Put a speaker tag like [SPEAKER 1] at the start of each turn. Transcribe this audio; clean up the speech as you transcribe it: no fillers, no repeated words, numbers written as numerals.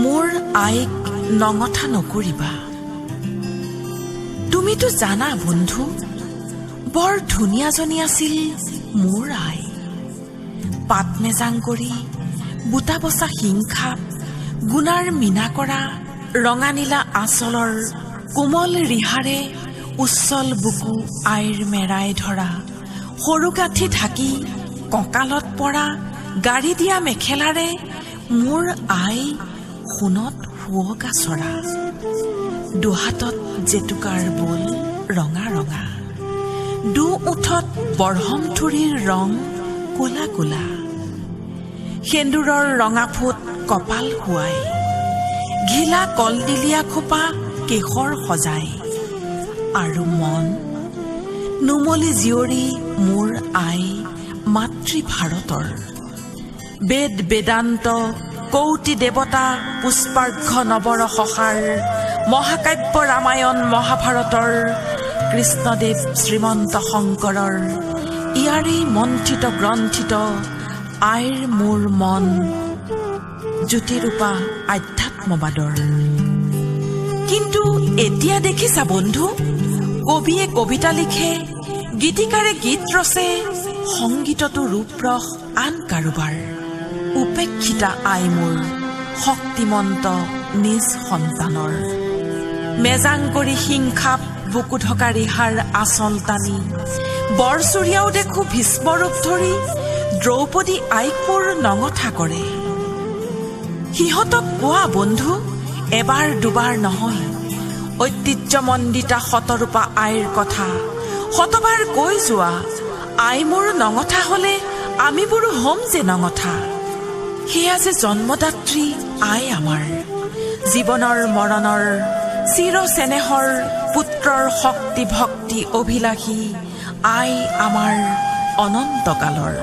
[SPEAKER 1] মোৰ আইক নঙঠা নকৰিবা। তুমিতো জানা বন্ধু, বৰ ধুনীয়াজনী আছিল মোৰ আই। পাত মেজাং কৰি বুটা বচা হিংখাপ, গুণাৰ মীনা কৰা ৰঙা নীলা আঁচলৰ কোমল ৰিহাৰে উচ্ছল বুকু আইৰ মেৰাই ধৰা, সৰু গাঁঠি ঢাকি কঁকালত পৰা গাড়ী দিয়া মেখেলাৰে মোৰ আই সোণত শুৱগা চৰা। দুহাতত জেতুকাৰ বোল ৰঙা ৰঙা, দু ওঠত বৰহম থুৰিৰ ৰং কোলা কোলা, সেন্দুৰৰ ৰঙা ফুট কপাল শুৱাই, ঘিলা কলদিলীয়া খোপা কেশৰ সজাই, আৰু মন নুমলী জীয়ৰী মোৰ আই মাতৃ ভাৰতৰ। বেদ বেদান্ত কৌটি দেৱতা পুষ্পাৰ্ঘ নৱৰসসাৰ, মহাকাব্য ৰামায়ণ মহাভাৰতৰ, কৃষ্ণদেৱ শ্ৰীমন্ত শংকৰৰ, ইয়াৰেই মন্থিত গ্ৰন্থিত আইৰ মোৰ মন জ্যোতিৰূপা আধ্যাত্মবাদৰ। কিন্তু এতিয়া দেখিছা বন্ধু, কবিয়ে কবিতা লিখে, গীতিকাৰে গীত ৰচে, সংগীততো ৰূপৰস আন কাৰোবাৰ। উপেক্ষিতা আই মোৰ শক্তিমন্ত নিজ সন্তানৰ। মেজাং কৰি হিংসাপ বুকু ঢকা ৰিহাৰ আঁচল টানি, বৰচুৰীয়াও দেখো ভীষ্মৰূপ ধৰি দ্ৰৌপদী আইক মোৰ নঙঠা কৰে। সিহঁতক কোৱা বন্ধু, এবাৰ দুবাৰ নহয়, ঐতিহ্যমণ্ডিতা শতৰূপা আইৰ কথা শতবাৰ কৈ যোৱা। আই মোৰ নঙঠা হলে আমিবোৰো হ'ম যে নঙঠা। সেয়া যে জন্মদাত্ৰী আই আমাৰ, জীৱনৰ মৰণৰ চিৰ চেনেহৰ পুত্ৰৰ শক্তি ভক্তি অভিলাষী আই আমাৰ অনন্তকালৰ।